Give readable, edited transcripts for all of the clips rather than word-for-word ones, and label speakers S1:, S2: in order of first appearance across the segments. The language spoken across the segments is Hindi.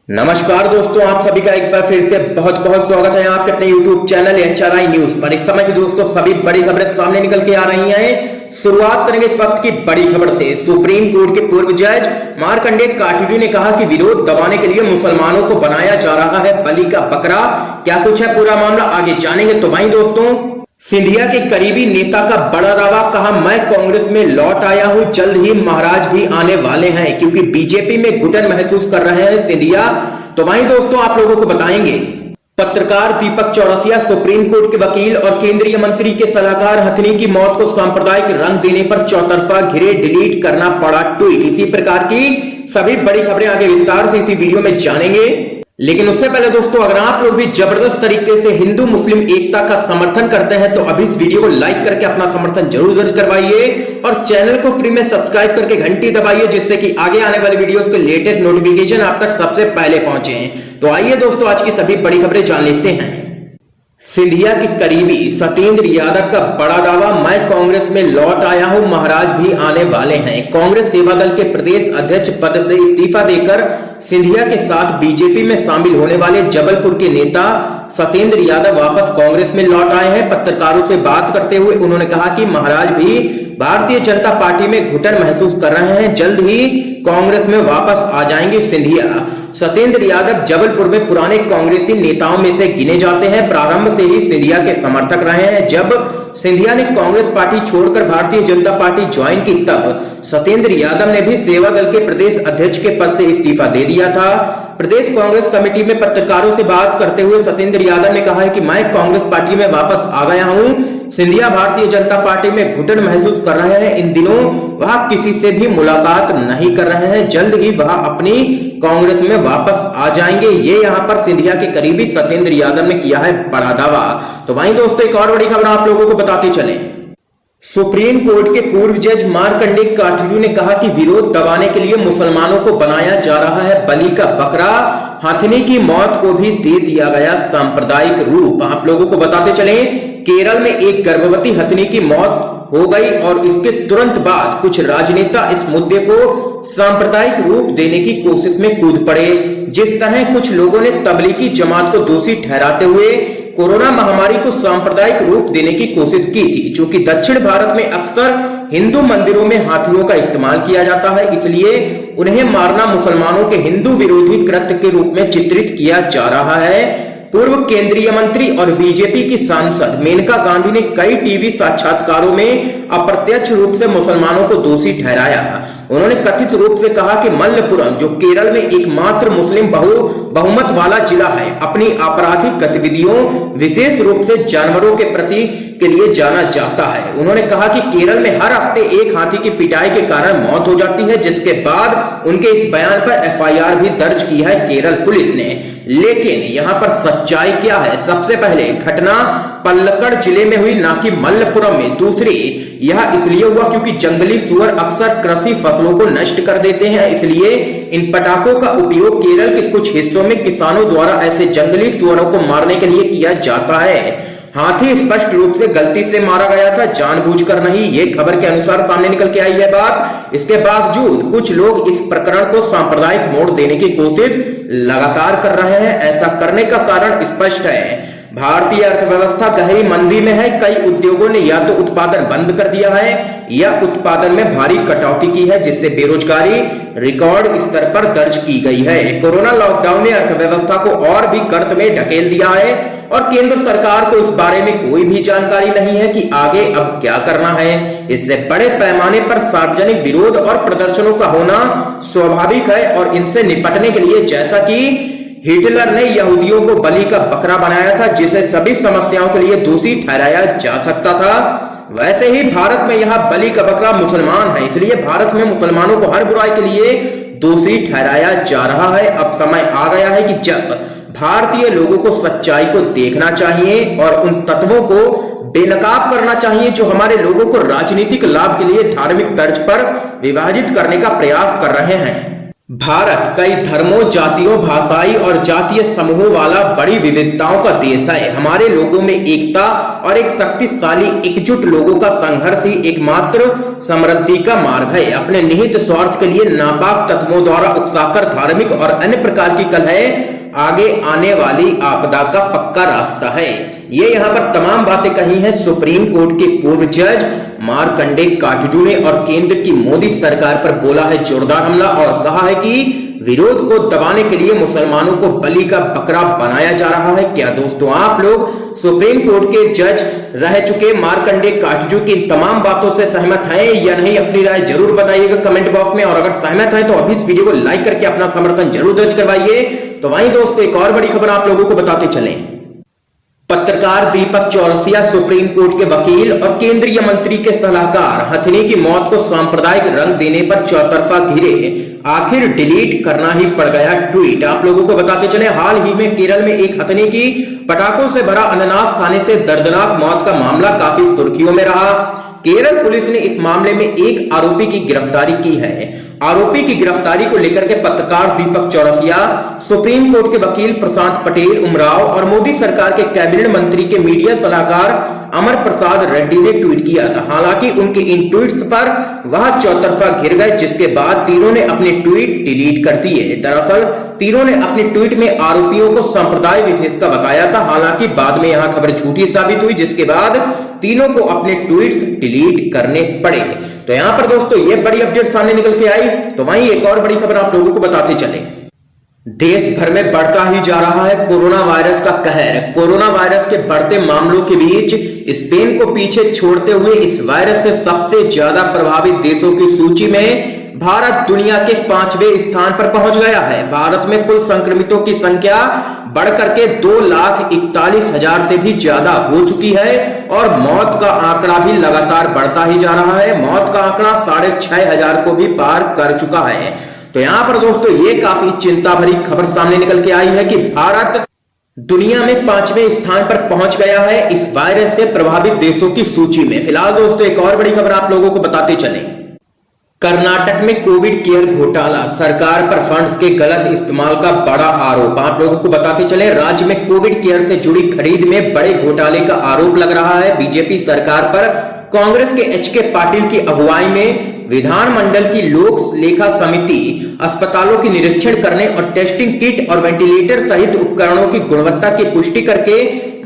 S1: नमस्कार दोस्तों, आप सभी का एक बार फिर से बहुत बहुत स्वागत है आपके अपने YouTube चैनल HRI न्यूज पर। इस समय की दोस्तों सभी बड़ी खबरें सामने निकल के आ रही हैं। शुरुआत करेंगे इस वक्त की बड़ी खबर से। सुप्रीम कोर्ट के पूर्व जज मार्कंडेय काटजू ने कहा कि विरोध दबाने के लिए मुसलमानों को बनाया जा रहा है बलि का बकरा। क्या कुछ है पूरा मामला, आगे जानेंगे। तो वहीं दोस्तों सिंधिया के करीबी नेता का बड़ा दावा, कहा मैं कांग्रेस में लौट आया हूं, जल्द ही महाराज भी आने वाले हैं, क्योंकि बीजेपी में घुटन महसूस कर रहे हैं सिंधिया। तो वहीं दोस्तों आप लोगों को बताएंगे, पत्रकार दीपक चौरसिया सुप्रीम कोर्ट के वकील और केंद्रीय मंत्री के सलाहकार हथनी की मौत को सांप्रदायिक रंग देने पर चौतरफा घिरे, डिलीट करना पड़ा ट्वीट। इसी प्रकार की सभी बड़ी खबरें आगे विस्तार से इसी वीडियो में जानेंगे। लेकिन उससे पहले दोस्तों अगर आप लोग भी जबरदस्त तरीके से हिंदू मुस्लिम एकता का समर्थन करते हैं तो अभी इस वीडियो को लाइक करके अपना समर्थन जरूर दर्ज करवाइए और चैनल को फ्री में सब्सक्राइब करके घंटी दबाइए, जिससे कि आगे आने वाली वीडियोस के लेटेस्ट नोटिफिकेशन आप तक सबसे पहले पहुंचे। तो आइए दोस्तों आज की सभी बड़ी खबरें जान लेते हैं। सिंधिया के करीबी सत्येंद्र यादव का बड़ा दावा, मैं कांग्रेस में लौट आया हूं, महाराज भी आने वाले हैं। कांग्रेस सेवा दल के प्रदेश अध्यक्ष पद से इस्तीफा देकर सिंधिया के साथ बीजेपी में शामिल होने वाले जबलपुर के नेता सत्येंद्र यादव वापस कांग्रेस में लौट आए हैं। पत्रकारों से बात करते हुए उन्होंने कहा कि महाराज भी भारतीय जनता पार्टी में घुटन महसूस कर रहे हैं, जल्द ही कांग्रेस में वापस आ जाएंगे सिंधिया। सत्येंद्र यादव जबलपुर में पुराने कांग्रेसी नेताओं में से गिने जाते हैं। प्रारंभ से ही सिंधिया के समर्थक रहे हैं। जब सिंधिया ने कांग्रेस पार्टी छोड़कर भारतीय जनता पार्टी ज्वाइन की तब सत्येंद्र यादव ने भी सेवा दल के प्रदेश अध्यक्ष के पद से इस्तीफा दे दिया था। प्रदेश कांग्रेस कमेटी में पत्रकारों से बात करते हुए सत्येंद्र यादव ने कहा है कि मैं कांग्रेस पार्टी में वापस आ गया हूं। सिंधिया भारतीय जनता पार्टी में घुटन महसूस कर रहे हैं। इन दिनों वह किसी से भी मुलाकात नहीं कर रहे हैं, जल्द ही वह अपनी कांग्रेस में वापस आ जाएंगे। ये यहाँ पर सिंधिया के करीबी सत्येंद्र यादव ने किया है बड़ा दावा। तो वहीं दोस्तों एक और बड़ी खबर आप लोगों को बताते चलें। सुप्रीम कोर्ट के पूर्व जज मार्कंडेय काटजू ने कहा कि विरोध दबाने के लिए मुसलमानों को बनाया जा रहा है बलि का बकरा। हथनी की मौत को भी दे दिया गया सांप्रदायिक रूप। आप लोगों को बताते चलें, केरल में एक गर्भवती हथनी की मौत हो गई और इसके तुरंत बाद कुछ राजनेता इस मुद्दे को सांप्रदायिक रूप देने की कोशिश में कूद पड़े। जिस तरह कुछ लोगों ने तबलीगी जमात को दोषी ठहराते हुए कोरोना महामारी को सांप्रदायिक रूप देने की कोशिश की थी। चूंकि दक्षिण भारत में अक्सर हिंदू मंदिरों में हाथियों का इस्तेमाल किया जाता है, इसलिए उन्हें मारना मुसलमानों के हिंदू विरोधी कृत्य के रूप में चित्रित किया जा रहा है। पूर्व केंद्रीय मंत्री और बीजेपी की सांसद मेनका गांधी ने कई टीवी साक्षात्कारों में अप्रत्यक्ष रूप से मुसलमानों को दोषी ठहराया। उन्होंने कथित रूप से कहा कि मल्लपुरम, जो केरल में एकमात्र मुस्लिम बहुमत वाला जिला है, अपनी आपराधिक गतिविधियों विशेष रूप से जानवरों के प्रति के लिए जाना जाता है। उन्होंने कहा कि केरल में हर हफ्ते एक हाथी की पिटाई के कारण मौत हो जाती है, जिसके बाद उनके इस बयान पर FIR भी दर्ज की है केरल पुलिस ने। लेकिन यहाँ पर सच्चाई क्या है? सबसे पहले घटना पल्लक्कड़ जिले में हुई, ना कि मल्लपुरम में। दूसरी, यह इसलिए हुआ क्योंकि जंगली सुअर अक्सर कृषि फसलों को नष्ट कर देते हैं, इसलिए इन पटाखों का उपयोग केरल के कुछ हिस्सों में किसानों द्वारा ऐसे जंगली सुअरों को मारने के लिए किया जाता है। हाथी स्पष्ट रूप से गलती से मारा गया था, जानबूझकर नहीं। ये खबर के अनुसार सामने निकल के आई है बात। इसके बावजूद कुछ लोग इस प्रकरण को सांप्रदायिक मोड़ देने की कोशिश लगातार कर रहे हैं। ऐसा करने का कारण स्पष्ट है। भारतीय अर्थव्यवस्था गहरी मंदी में है। कई उद्योगों ने या तो उत्पादन बंद कर दिया है या उत्पादन में भारी कटौती की है, जिससे बेरोजगारी रिकॉर्ड स्तर पर दर्ज की गई है। कोरोना लॉकडाउन ने अर्थव्यवस्था को और भी गर्त में ढकेल दिया है और केंद्र सरकार को इस बारे में कोई भी जानकारी नहीं है कि आगे अब क्या करना है। इससे बड़े पैमाने पर सार्वजनिक विरोध और प्रदर्शनों का होना स्वाभाविक है और इनसे निपटने के लिए जैसा कि हिटलर ने यहूदियों को बलि का बकरा बनाया था, जिसे सभी समस्याओं के लिए दोषी ठहराया जा सकता था, वैसे ही भारत में यह बलि का बकरा मुसलमान है, इसलिए भारत में मुसलमानों को हर बुराई के लिए दोषी ठहराया जा रहा है। अब समय आ गया है कि जब भारतीय लोगों को सच्चाई को देखना चाहिए और उन तत्वों को बेनकाब करना चाहिए जो हमारे लोगों को राजनीतिक लाभ के लिए धार्मिक तर्ज पर विभाजित करने का प्रयास कर रहे हैं। भारत कई धर्मों, जातियों, भाषाई और जातीय समूहों वाला बड़ी विविधताओं का देश है। हमारे लोगों में एकता और एक शक्तिशाली एकजुट लोगों का संघर्ष ही एकमात्र समृद्धि का मार्ग है। अपने निहित स्वार्थ के लिए नापाक तत्वों द्वारा उकसाकर धार्मिक और अन्य प्रकार की कलह आगे आने वाली आपदा का पक्का रास्ता है। ये यहाँ पर तमाम बातें कही हैं सुप्रीम कोर्ट के पूर्व जज मार्कंडे काटजू ने और केंद्र की मोदी सरकार पर बोला है जोरदार हमला और कहा है कि विरोध को दबाने के लिए मुसलमानों को बलि का बकरा बनाया जा रहा है। क्या दोस्तों आप लोग सुप्रीम कोर्ट के जज रह चुके मार्कंडे काटजू की इन तमाम बातों से सहमत हैं या नहीं? अपनी राय जरूर बताइएगा कमेंट बॉक्स में, और अगर सहमत हैं तो अभी इस वीडियो को लाइक करके अपना समर्थन जरूर दर्ज करवाइए। तो वहीं दोस्तों एक और बड़ी खबर आप लोगों को बताते चलें। पत्रकार दीपक चौरसिया सुप्रीम कोर्ट के वकील और केंद्रीय मंत्री के सलाहकार हथनी की मौत को सांप्रदायिक रंग देने पर चौतरफा घिरे, आखिर डिलीट करना ही पड़ गया ट्वीट। आप लोगों को बताते चले हाल ही में केरल में एक हथनी की पटाखों से भरा अनानास खाने से दर्दनाक मौत का मामला काफी सुर्खियों में रहा। केरल पुलिस ने इस मामले में एक आरोपी की गिरफ्तारी की है। आरोपी की गिरफ्तारी को लेकर के पत्रकार दीपक चौरसिया, सुप्रीम कोर्ट के वकील प्रशांत पटेल उमराव और मोदी सरकार के कैबिनेट मंत्री के मीडिया सलाहकार अमर प्रसाद रेड्डी ने ट्वीट किया था। हालांकि उनके इन ट्वीट्स पर वह चौतरफा घिर गए, जिसके बाद तीनों ने अपने ट्वीट डिलीट कर दिए। दरअसल तीनों ने अपने ट्वीट में आरोपियों को संप्रदाय विशेष का बताया था। हालांकि बाद में यह खबर झूठी साबित हुई, जिसके बाद तीनों को अपने ट्वीट्स डिलीट करने पड़े। तो यहां पर दोस्तों ये बड़ी अपडेट सामने निकल के आई। तो वहीं एक और बड़ी खबर आप लोगों को बताते चले। देश भर में बढ़ता ही जा रहा है कोरोना वायरस का कहर। कोरोना वायरस के बढ़ते मामलों के बीच स्पेन को पीछे छोड़ते हुए इस वायरस से सबसे ज्यादा प्रभावित देशों की सूची में भारत दुनिया के 5वें स्थान पर पहुंच गया है। भारत में कुल संक्रमितों की संख्या बढ़कर के 2,41,000 से भी ज्यादा हो चुकी है और मौत का आंकड़ा भी लगातार बढ़ता ही जा रहा है। मौत का आंकड़ा 6,500 को भी पार कर चुका है। तो यहां पर दोस्तों ये काफी चिंता भरी खबर सामने निकल के आई है कि भारत दुनिया में 5वें स्थान पर पहुंच गया है इस वायरस से प्रभावित देशों की सूची में। फिलहाल दोस्तों एक और बड़ी खबर आप लोगों को बताते चलें। कर्नाटक में कोविड केयर घोटाला, सरकार पर फंड्स के गलत इस्तेमाल का बड़ा आरोप। आप लोगों को बताते चले राज्य में कोविड केयर से जुड़ी खरीद में बड़े घोटाले का आरोप लग रहा है। बीजेपी सरकार पर कांग्रेस के एच.के. पाटिल की अगुवाई में विधानमंडल की लोक लेखा समिति अस्पतालों की निरीक्षण करने और टेस्टिंग किट और वेंटिलेटर सहित उपकरणों की गुणवत्ता की पुष्टि करके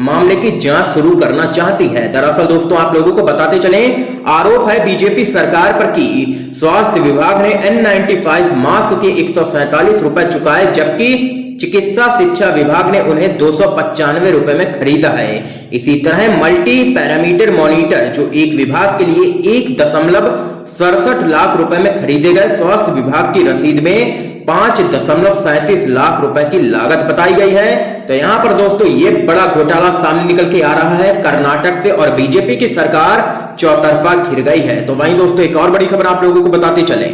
S1: मामले की जांच शुरू करना चाहती है। दरअसल दोस्तों आप लोगों को बताते चलें आरोप है बीजेपी सरकार पर कि स्वास्थ्य विभाग ने N95 मास्क के 147 रुपए चुकाए, जबकि चिकित्सा शिक्षा विभाग ने उन्हें 295 रुपए में खरीदा है। इसी तरह मल्टी पैरामीटर मॉनिटर जो एक विभाग के लिए 1.67 लाख रुपए में खरीदे गए, स्वास्थ्य विभाग की रसीद में 5.37 लाख रुपए की लागत बताई गई है। तो यहां पर दोस्तों ये बड़ा घोटाला सामने निकल के आ रहा है कर्नाटक से और बीजेपी की सरकार चौतरफा घिर गई है। तो वहीं दोस्तों एक और बड़ी खबर आप लोगों को बताते चले।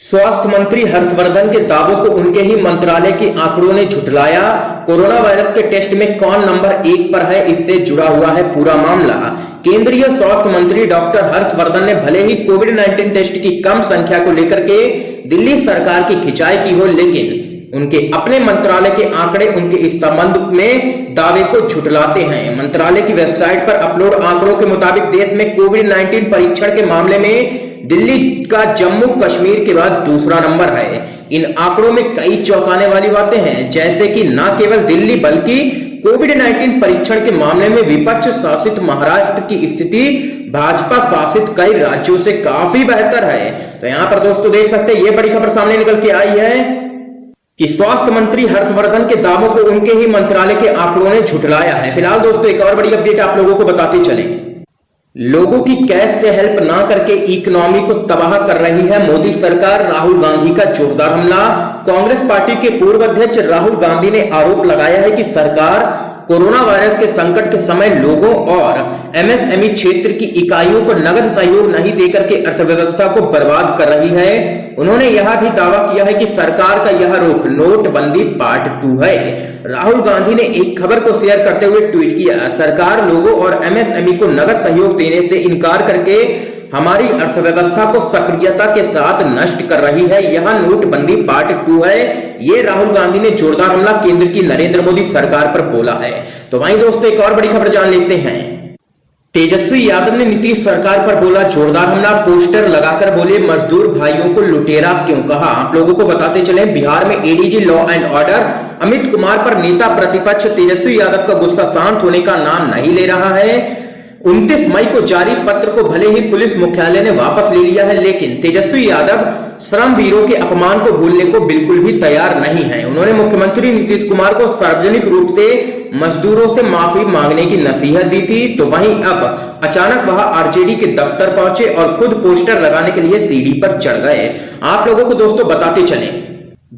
S1: स्वास्थ्य मंत्री हर्षवर्धन के दावों को उनके ही मंत्रालय के आंकड़ों ने झुठलाया। कोरोना वायरस के टेस्ट में कौन नंबर 1 पर है, इससे जुड़ा हुआ है पूरा मामला। केंद्रीय स्वास्थ्य मंत्री डॉक्टर हर्षवर्धन ने भले ही कोविड-19 टेस्ट की कम संख्या को लेकर के दिल्ली सरकार की खिंचाई की हो, लेकिन उनके अपने मंत्रालय के आंकड़े उनके इस संबंध में दावे को झुठलाते हैं। मंत्रालय की वेबसाइट पर अपलोड आंकड़ों के मुताबिक देश में कोविड-19 परीक्षण के मामले में दिल्ली का जम्मू कश्मीर के बाद दूसरा नंबर है। इन आंकड़ों में कई चौंकाने वाली बातें हैं, जैसे कि न केवल दिल्ली बल्कि कोविड-19 परीक्षण के मामले में विपक्ष शासित महाराष्ट्र की स्थिति भाजपा शासित कई राज्यों से काफी बेहतर है। तो यहां पर दोस्तों देख सकते हैं ये बड़ी खबर सामने निकल के आई है कि स्वास्थ्य मंत्री हर्षवर्धन के दावों को उनके ही मंत्रालय के आंकड़ों ने झुठलाया है। फिलहाल दोस्तों एक और बड़ी अपडेट आप लोगों को बताते चलें। लोगों की कैश से हेल्प ना करके इकोनॉमी को तबाह कर रही है मोदी सरकार, राहुल गांधी का जोरदार हमला। कांग्रेस पार्टी के पूर्व अध्यक्ष राहुल गांधी ने आरोप लगाया है कि सरकार कोरोना वायरस के संकट के समय लोगों और एमएसएमई क्षेत्र की इकाइयों को नगद सहयोग नहीं देकर के अर्थव्यवस्था को बर्बाद कर रही है। उन्होंने यह भी दावा किया है कि सरकार का यह रुख नोटबंदी पार्ट 2 है। राहुल गांधी ने एक खबर को शेयर करते हुए ट्वीट किया, सरकार लोगों और एमएसएमई को नगद सहयोग देने से इनकार करके हमारी अर्थव्यवस्था को सक्रियता के साथ नष्ट कर रही है। यह नोटबंदी पार्ट 2 है। ये राहुल गांधी ने जोरदार हमला केंद्र की नरेंद्र मोदी सरकार पर बोला है। तो वहीं दोस्तों एक और बड़ी खबर जान लेते हैं। तेजस्वी यादव ने नीतीश सरकार पर बोला जोरदार हमला, पोस्टर लगाकर बोले मजदूर भाइयों को लुटेरा क्यों कहा। आप लोगों को बताते चले, बिहार में ADG law and order Amit Kumar पर नेता प्रतिपक्ष तेजस्वी यादव का गुस्सा शांत होने का नाम नहीं ले रहा है। 29 मई को जारी पत्र को भले ही पुलिस मुख्यालय ने वापस ले लिया है, लेकिन तेजस्वी यादव श्रमवीरों के अपमान को भूलने को बिल्कुल भी तैयार नहीं है। उन्होंने मुख्यमंत्री नीतीश कुमार को सार्वजनिक रूप से मजदूरों से माफी मांगने की नसीहत दी थी। तो वहीं अब अचानक वह आरजेडी के दफ्तर पहुंचे और खुद पोस्टर लगाने के लिए सीढ़ी पर चढ़ गए। आप लोगों को दोस्तों बताते चलें,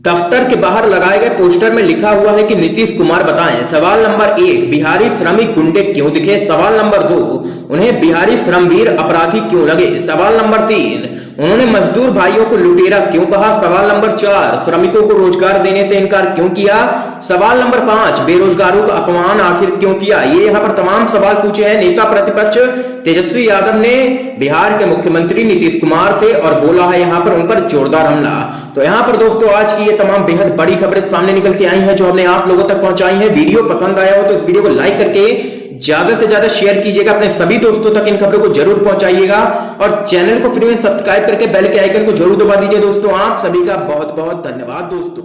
S1: दफ्तर के बाहर लगाए गए पोस्टर में लिखा हुआ है कि नीतीश कुमार बताएं। सवाल नंबर 1, बिहारी श्रमिक गुंडे क्यों दिखे। सवाल नंबर 2, उन्हें बिहारी श्रमवीर अपराधी क्यों लगे। सवाल नंबर 3, उन्होंने मजदूर भाइयों को लुटेरा क्यों कहा। सवाल नंबर 4, श्रमिकों को रोजगार देने से इनकार क्यों किया। सवाल नंबर 5, बेरोजगारों का अपमान आखिर क्यों किया। ये यहाँ पर तमाम सवाल पूछे हैं नेता प्रतिपक्ष तेजस्वी यादव ने बिहार के मुख्यमंत्री नीतीश कुमार से, और बोला है यहाँ पर उन पर जोरदार हमला। तो यहाँ पर दोस्तों आज की ये तमाम बेहद बड़ी खबरें सामने निकल के आई हैं जो हमने आप लोगों तक पहुंचाई हैं। वीडियो पसंद आया हो तो इस वीडियो को लाइक करके ज्यादा से ज्यादा शेयर कीजिएगा, अपने सभी दोस्तों तक इन खबरों को जरूर पहुंचाइएगा, और चैनल को फ्री में सब्सक्राइब करके बेल के आइकन को जरूर दबा दीजिए। दोस्तों आप सभी का बहुत बहुत धन्यवाद दोस्तों।